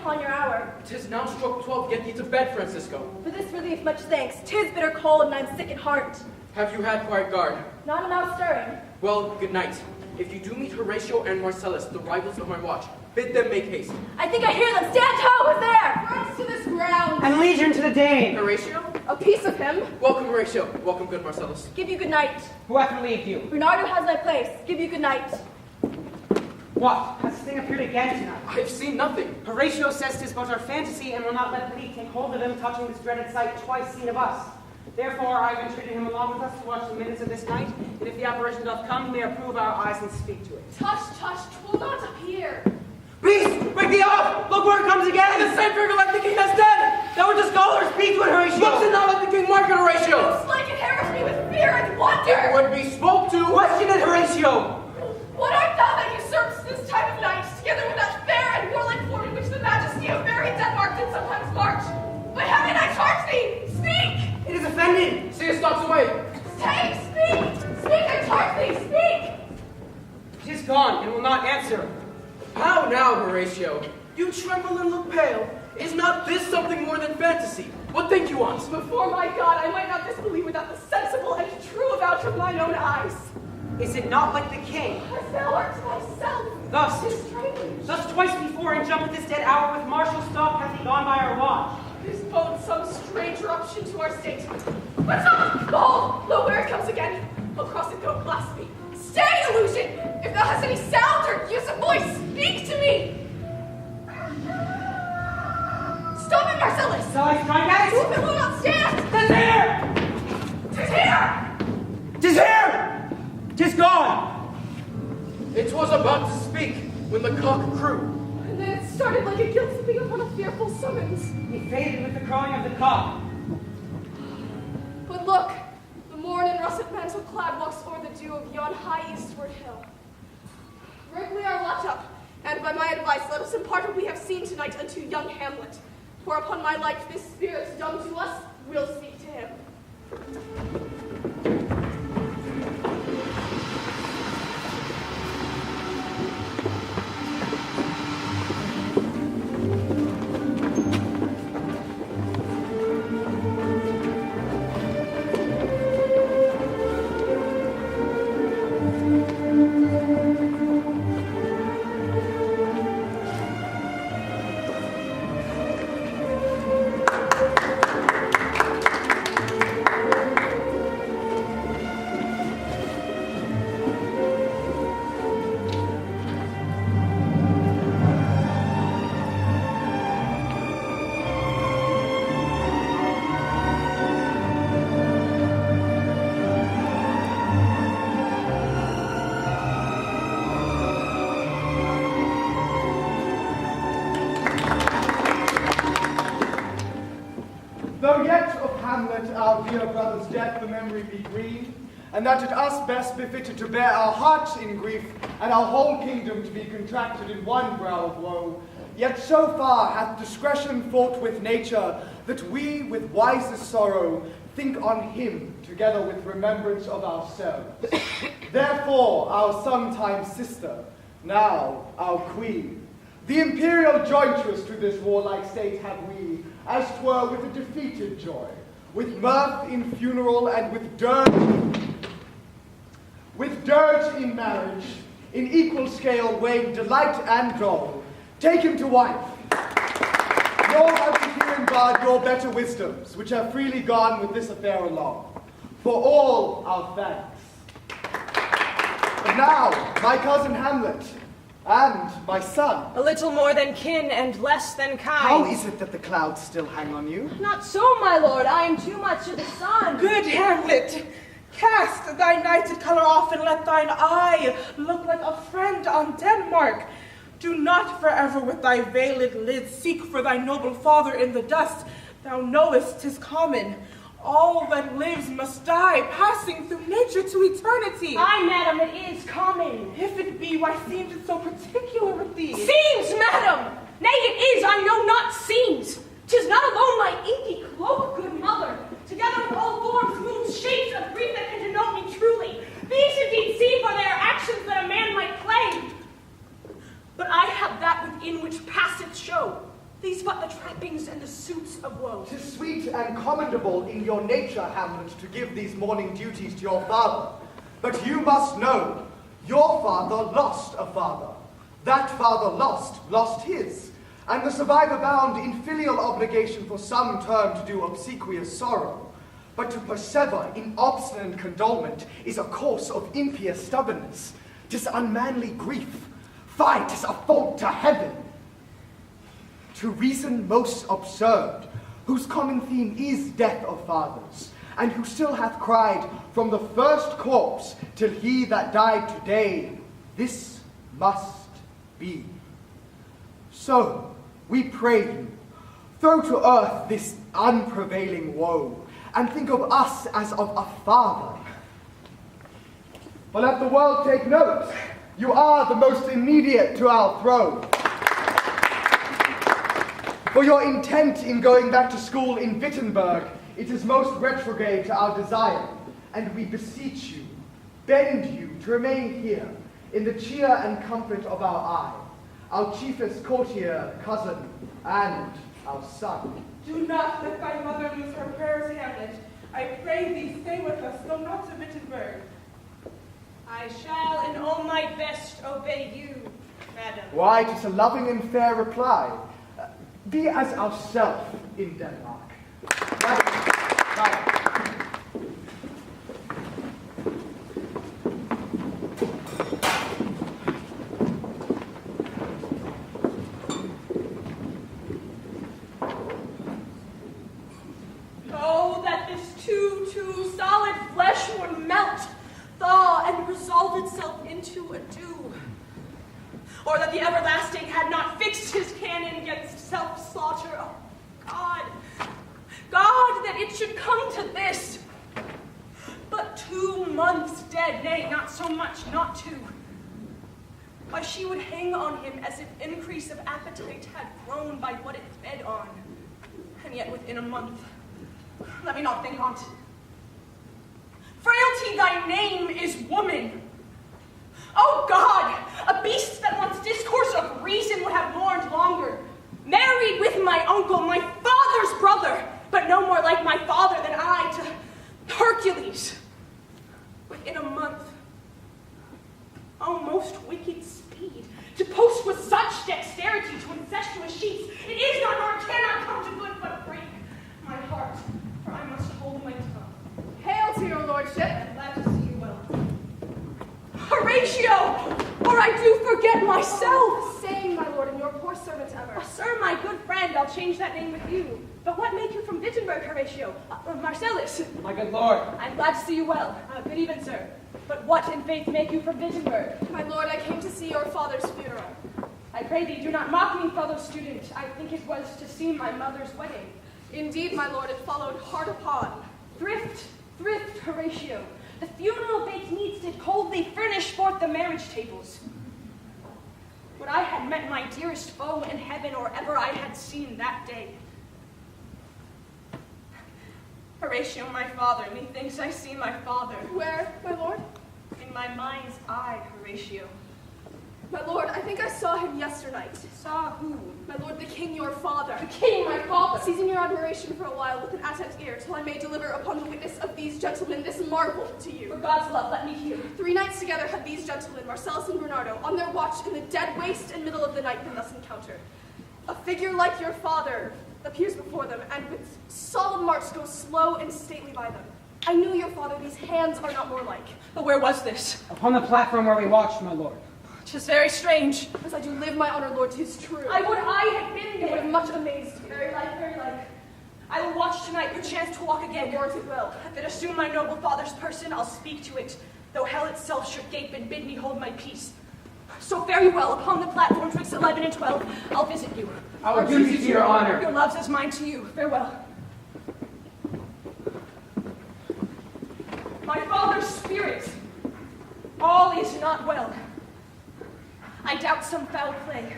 upon your hour. 'Tis now struck 12, get thee to bed, Francisco. For this relief, much thanks. 'Tis bitter cold, and I'm sick at heart. Have you had quiet guard? Not enough stirring. Well, good night. If you do meet Horatio and Marcellus, the rivals of my watch, bid them make haste. I think I hear them. Stand ho! Who's there? Runs to this ground. And legion to the Dane. Horatio? A piece of him. Welcome, Horatio. Welcome, good Marcellus. Give you good night. Who hath relieved you? Bernardo has my place. Give you good night. What? Has this thing appeared again tonight? I have seen nothing. Horatio says 'tis but our fantasy and will not let Lee take hold of him, touching this dreaded sight twice seen of us. Therefore, I have entreated him along with us to watch the minutes of this night, and if the apparition doth come, he may approve our eyes and speak to it. Tush, tush, 'twill not appear. Beast, break thee off! Look where it comes again! The same figure like the king has dead! Thou art the scholar, speak to it, Horatio! Looks it not like the king Margaret, Horatio! It's like it harassed me with fear and wonder. It would be spoke to! Question it, Horatio! What art thou that usurps this time of night, together with that fair and warlike form in which the majesty of merry Denmark did sometimes march? By heaven, I charge thee, speak! It is offended! See, it stops away! Say, speak! Speak, I charge thee, speak! It is gone, and will not answer. How now, Horatio? You tremble and look pale. Is not this something more than fantasy? What think you want? Before my God, I might not disbelieve without the sensible and true avouch of mine own eyes. Is it not like the king? As thou art thyself. Thus, 'Tis strange. thus twice before in jump at this dead hour with martial stalk hath he gone by our watch. This bodes some strange eruption to our state. But stop! Behold! Lo, where it comes again. Across it go, clasp me. Stay, illusion! If thou hast any sound or use of voice, speak to me! Stop it, Marcellus! Shall I strike at If it? it will not stand! 'Tis here! 'Tis here! 'Tis here! 'Tis gone! It was about to speak when the cock crew. And then it started like a guilt sipping upon a fearful summons. He faded with the crowing of the cock. But look, the morn in russet mantle clad walks o'er the dew of yon high eastward hill. Rig we our watch up, and by my advice let us impart what we have seen tonight unto young Hamlet. For upon my life this spirit dumb to us will speak to him. Though yet of Hamlet, our dear brother's death, the memory be green, and that it us best befitted to bear our hearts in grief, and our whole kingdom to be contracted in one brow of woe, yet so far hath discretion fought with nature, that we with wisest sorrow think on him, together with remembrance of ourselves. Therefore our sometime sister, now our queen, the imperial jointress to this warlike state have we, as 'twere with a defeated joy, with mirth in funeral and with dirge in marriage, in equal scale weighing delight and dole, take him to wife. Nor have we herein barred your better wisdoms, which have freely gone with this affair along, for all our thanks. But now, my cousin Hamlet, and my son. A little more than kin and less than kind. How is it that the clouds still hang on you? Not so, my lord. I am too much of the sun. Good Hamlet, cast thy nighted color off and let thine eye look like a friend on Denmark. Do not forever with thy veiled lids seek for thy noble father in the dust. Thou knowest 'tis common. All that lives must die, passing through nature to eternity. Aye, madam, it is common. If it be, why seems it so particular with thee? Seems, madam! Nay, it is, I know not seems. 'Tis not alone my inky cloak, good mother, together with all forms, moods, shapes of grief that can denote me truly. These indeed seem by their actions that a man might claim. But I have that within which passeth show, These but the trappings and the suits of woe. 'Tis sweet and commendable in your nature, Hamlet, to give these morning duties to your father. But you must know, your father lost a father. That father lost his. And the survivor bound in filial obligation for some term to do obsequious sorrow. But to persever in obstinate condolement is a course of impious stubbornness. 'Tis unmanly grief. Fie, 'tis a fault to heaven. To reason most absurd, whose common theme is death of fathers, and who still hath cried from the first corpse till he that died today, this must be. So, we pray you, throw to earth this unprevailing woe, and think of us as of a father. But let the world take note, you are the most immediate to our throne. For your intent in going back to school in Wittenberg, it is most retrograde to our desire, and we beseech you, bend you to remain here, in the cheer and comfort of our eye, our chiefest courtier, cousin, and our son. Do not let thy mother lose her prayers, Hamlet. I pray thee stay with us, though not to Wittenberg. I shall in all my best obey you, madam. Why, 'tis a loving and fair reply. Be as ourself in Denmark. Madam. Oh, that this too solid flesh would melt, thaw, and resolve itself into a dew. Or that the everlasting had not fixed his cannon against self-slaughter. Oh, God, that it should come to this. But 2 months dead, nay, not so much, not 2. Why, she would hang on him as if increase of appetite had grown by what it fed on. And yet within a month, let me not think on't. Frailty, thy name is woman. Oh God, a beast that wants discourse of reason would have mourned longer. Married with my uncle, my father's brother, but no more like my father than I to Hercules. Within a month, oh most wicked speed, to post with such dexterity to incestuous sheets, it is not nor cannot come to good but break my heart, for I must hold my tongue. Hail to your lordship. I'm glad to see you well. Horatio, or I do forget myself. Same, my lord, and your poor servant ever. Sir, my good friend, I'll change that name with you. But what make you from Wittenberg, Horatio? Marcellus. My good lord. I'm glad to see you well. Good even, sir. But what in faith make you from Wittenberg? My lord, I came to see your father's funeral. I pray thee, do not mock me, fellow student. I think it was to see my mother's wedding. Indeed, my lord, it followed hard upon. Thrift, Horatio. The funeral baked meats did coldly furnish forth the marriage tables. Would I had met my dearest foe in heaven, or ever I had seen that day. Horatio, my father, methinks I see my father. Where, my lord? In my mind's eye, Horatio. My lord, I think I saw him yesternight. Saw who? My lord, the king, your father. The king, my father. Seizing your admiration for a while with an attent ear, till I may deliver upon the witness of these gentlemen this marvel to you. For God's love, let me hear. 3 nights together had these gentlemen, Marcellus and Bernardo, on their watch in the dead waste and middle of the night been thus encountered. A figure like your father appears before them, and with solemn march goes slow and stately by them. I knew your father, these hands are not more like. But where was this? Upon the platform where we watched, my lord. 'Tis very strange. As I do live my honor, lord, 'tis true. I would I had been It would there. have much amazed me. Very like, very like. I will watch tonight, perchance to walk again. Yours it will. That assume my noble father's person, I'll speak to it, though hell itself should gape and bid me hold my peace. So fare you well, upon the platform twixt 11 and 12, I'll visit you. Our duty to your honor. Your love's as mine to you. Farewell. My father's spirit, all is not well. I doubt some foul play.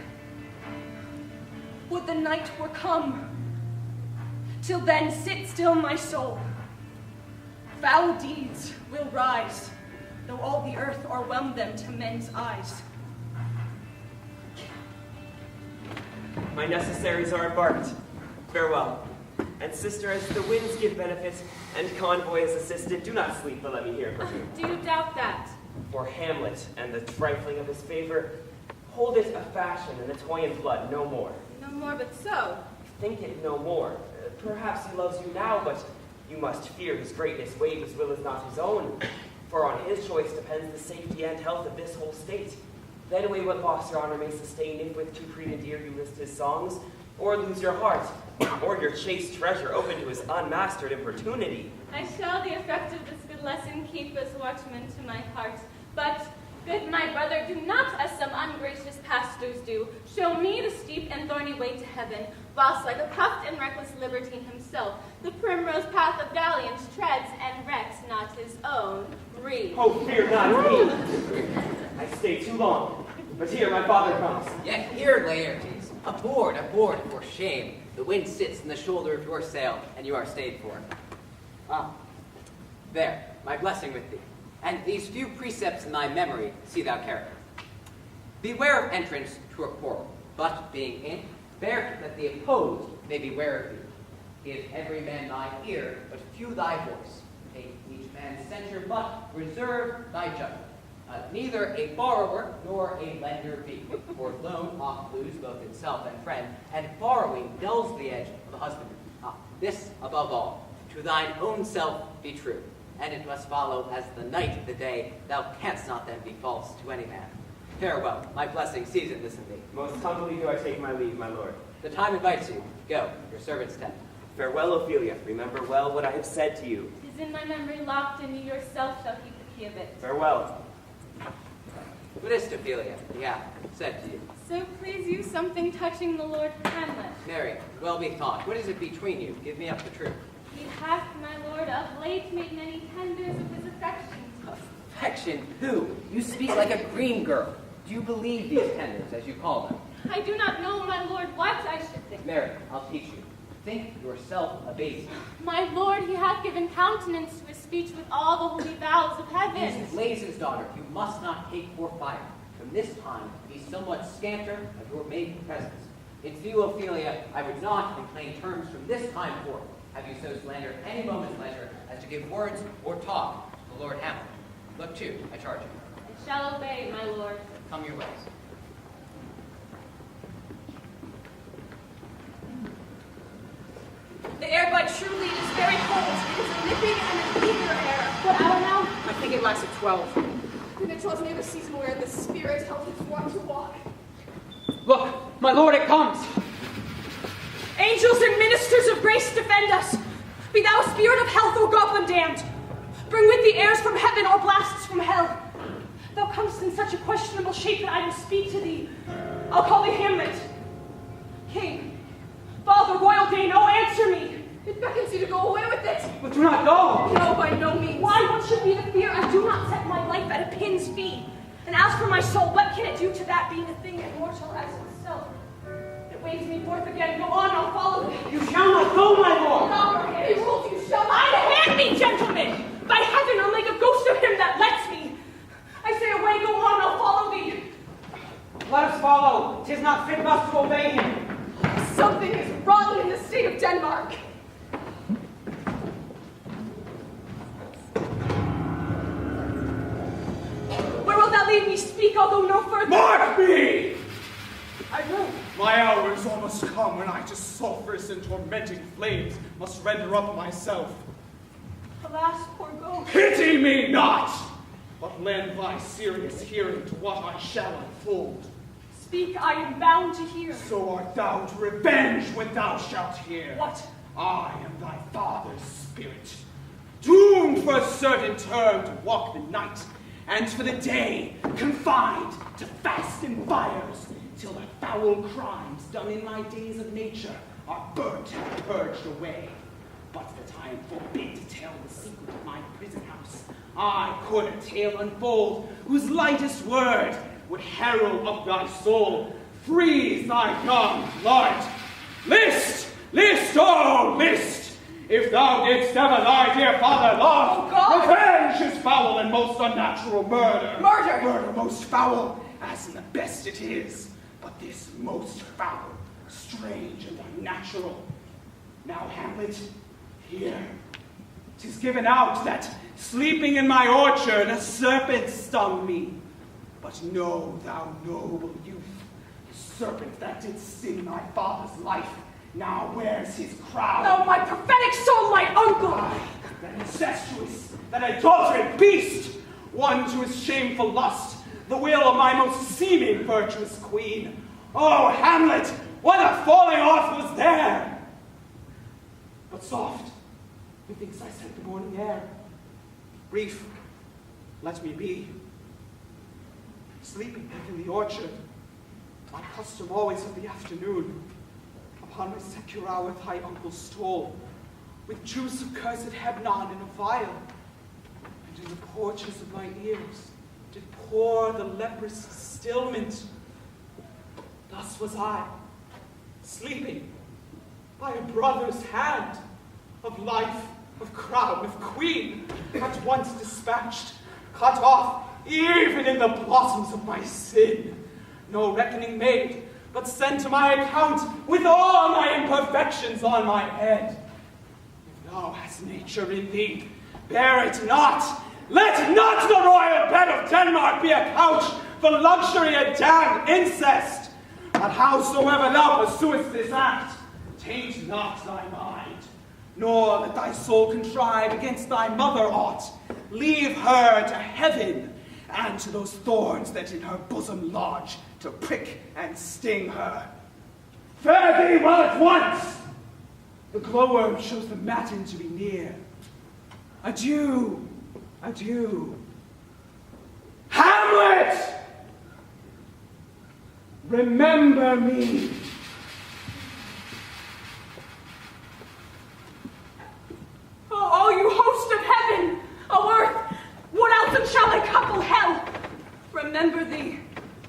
Would the night were come. Till then sit still my soul. Foul deeds will rise, though all the earth o'erwhelm them to men's eyes. my necessaries are embarked. Farewell. And sister, as the winds give benefit, and convoy is assisted, do not sleep, but let me hear from you. Do you doubt that? For Hamlet and the trifling of his favor, hold it a fashion and a toy in blood, no more. No more but so. Think it no more. Perhaps he loves you now, but you must fear his greatness weighs his will is not his own. For on his choice depends the safety and health of this whole state. Then weigh what loss your honor may sustain if with too prudent ear you list his songs, or lose your heart, or your chaste treasure open to his unmastered importunity. I shall the effect of this good lesson keep as watchman to my heart. But, good my brother, do not, as some ungracious pastors do, show me the steep and thorny way to heaven, whilst like a puffed and reckless libertine himself, the primrose path of dalliance treads and wrecks not his own breed. Oh, fear not me! I stay too long, but here my father comes. Yet here, Laertes, aboard, for shame. The wind sits in the shoulder of your sail, and you are stayed for. Ah, there, my blessing with thee. And these few precepts in thy memory, see thou carry. Beware of entrance to a quarrel, but being in, bear that the opposed may beware of thee. Give every man thy ear, but few thy voice. Take each man's censure, but reserve thy judgment. Neither a borrower nor a lender be, for loan oft lose both itself and friend, and borrowing dulls the edge of the husbandman. This above all, to thine own self be true, and it must follow as the night of the day, thou canst not then be false to any man. Farewell, my blessing season this in thee. Most humbly do I take my leave, my lord. The time invites you. Go, your servants tend. Farewell, Ophelia. Remember well what I have said to you. 'Tis in my memory locked, and you yourself shall keep the key of it. Farewell. What is Ophelia? Yeah, said to you. So please you something touching the Lord Hamlet. Mary, well bethought. What is it between you? Give me up the truth. He hath, my lord, of late made many tenders of his affection. Affection? Who? You speak like a green girl. Do you believe these tenders, as you call them? I do not know, my lord, what I should think. Mary, I'll teach you. Think yourself a baby. My lord, he hath given countenance to his speech with all the holy vows of Use heaven. blazes, daughter. You must not take for fire. From this time, be somewhat scanter of your maiden presence. In view, Ophelia, I would not, in plain terms, from this time forth, have you so slandered any moment's leisure as to give words or talk to the Lord Hamlet. Look to, I charge you. I shall obey, my lord. Come your ways. The air, but truly, is very cold. It is a nipping and an eager air. What hour now? I think it lasts at 12. Then it draws near the season where the spirit held its one to walk. Look, my lord, it comes. Angels and ministers of grace defend us. Be thou a spirit of health or goblin damned. Bring with thee airs from heaven or blasts from hell. Thou comest in such a questionable shape that I will speak to thee. I'll call thee Hamlet. King, Father, royal Dane, oh, answer me. It beckons you to go away with it. But do not go. No, by no means. Why, what should be the fear? I do not set my life at a pin's fee. And as for my soul, what can it do to that being a thing immortal as itself? It waves me forth again. Go on, I'll follow thee. You shall not go, my lord. Copperhead. He rules, you shall not. Unhand me, gentlemen! By heaven, I'll make a ghost of him that lets me. I say away, go on, I'll follow thee. Let us follow. 'Tis not fit us to obey him. Something is wrong in the state of Denmark. Where wilt thou lead me? Speak, I'll go no further. Mark me! I will. My hour is almost come when I to sulphurous and tormenting flames must render up myself. Alas, poor ghost. Pity me not, but lend thy serious hearing to what I shall unfold. Speak, I am bound to hear. So art thou to revenge when thou shalt hear. What? I am thy father's spirit, doomed for a certain term to walk the night, and for the day confined to fast and fires, till the foul crimes done in my days of nature are burnt and purged away. But that I am forbid to tell the secret of my prison house, I could a tale unfold whose lightest word would herald up thy soul, freeze thy gummed blood. List, list, oh, list! If thou didst ever thy dear father love, Oh, God! revenge is foul and most unnatural murder. Murder! Murder most foul, as in the best it is, but this most foul, and unnatural. Now, Hamlet, here, 'tis given out that, sleeping in my orchard, a serpent stung me. But know, thou noble youth, the serpent that did sting my father's life, now wears his crown. Oh, my prophetic soul, my uncle! That incestuous, that adulterate beast, one to his shameful lust, the will of my most seeming virtuous queen. Oh, Hamlet, what a falling off was there! But soft, methinks I scent the morning air. Brief, let me be. Sleeping within the orchard, my custom always of the afternoon, upon my secure hour thy uncle stole, with juice of cursed Hebnon in a vial, and in the porches of my ears did pour the leprous stillment. Thus was I, sleeping by a brother's hand, of life, of crown, of queen, at once dispatched, cut off, even in the blossoms of my sin. No reckoning made, but sent to my account with all my imperfections on my head. If thou hast nature in thee, bear it not. Let not the royal bed of Denmark be a couch for luxury and damned incest. But howsoever thou pursuest this act, taint not thy mind, nor let thy soul contrive against thy mother aught. Leave her to heaven, and to those thorns that in her bosom lodge, to prick and sting her. Fare thee well at once! The glowworm shows the matin to be near. Adieu, adieu. Hamlet! Remember me. Oh, you host of heaven, O earth, what else shall I couple hell? Remember thee,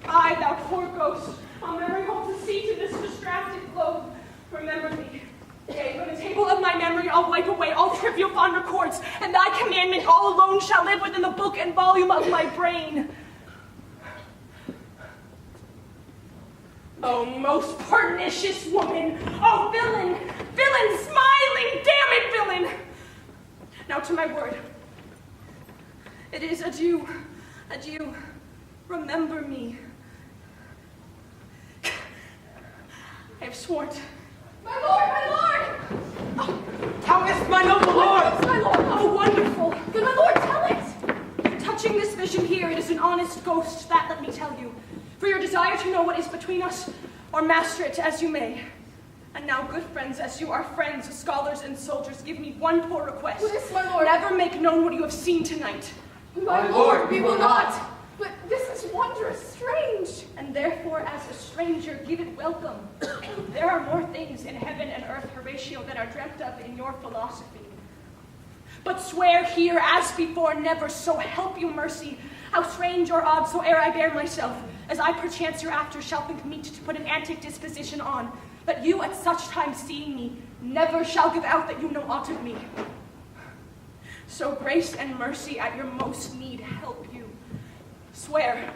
I, thou poor ghost, on memory holds a seat in this distracted globe. Remember thee. Yea, from the table of my memory I'll wipe away all trivial fond records, and thy commandment all alone shall live within the book and volume of my brain. Oh, most pernicious woman! Oh, villain! Villain, smiling, damn it, villain! Now to my word. It is adieu, adieu. Remember me. I have sworn to... My lord, my lord! Oh. How is my noble lord? Yes, my lord, oh, wonderful. Good, my lord, tell it. Touching this vision here, it is an honest ghost, that let me tell you. For your desire to know what is between us, or master it as you may. And now, good friends, as you are friends, scholars and soldiers, give me one poor request. What is, my lord? Never make known what you have seen tonight. My lord, we will not. But this is wondrous, strange. And therefore, as a stranger, give it welcome. There are more things in heaven and earth, Horatio, than are dreamt of in your philosophy. But swear here, as before, never, so help you mercy, how strange or odd soe'er I bear myself, as I perchance hereafter shall think meet to put an antic disposition on, that you at such time seeing me, never shall give out that you know aught of me. So grace and mercy at your most need help you. Swear.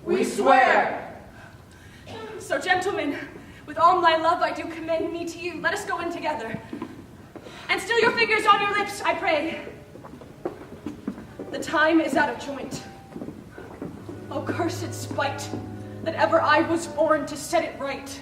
We swear. So gentlemen, with all my love I do commend me to you. Let us go in together. And still your fingers on your lips, I pray. The time is at a joint. O cursed spite, that ever I was born to set it right.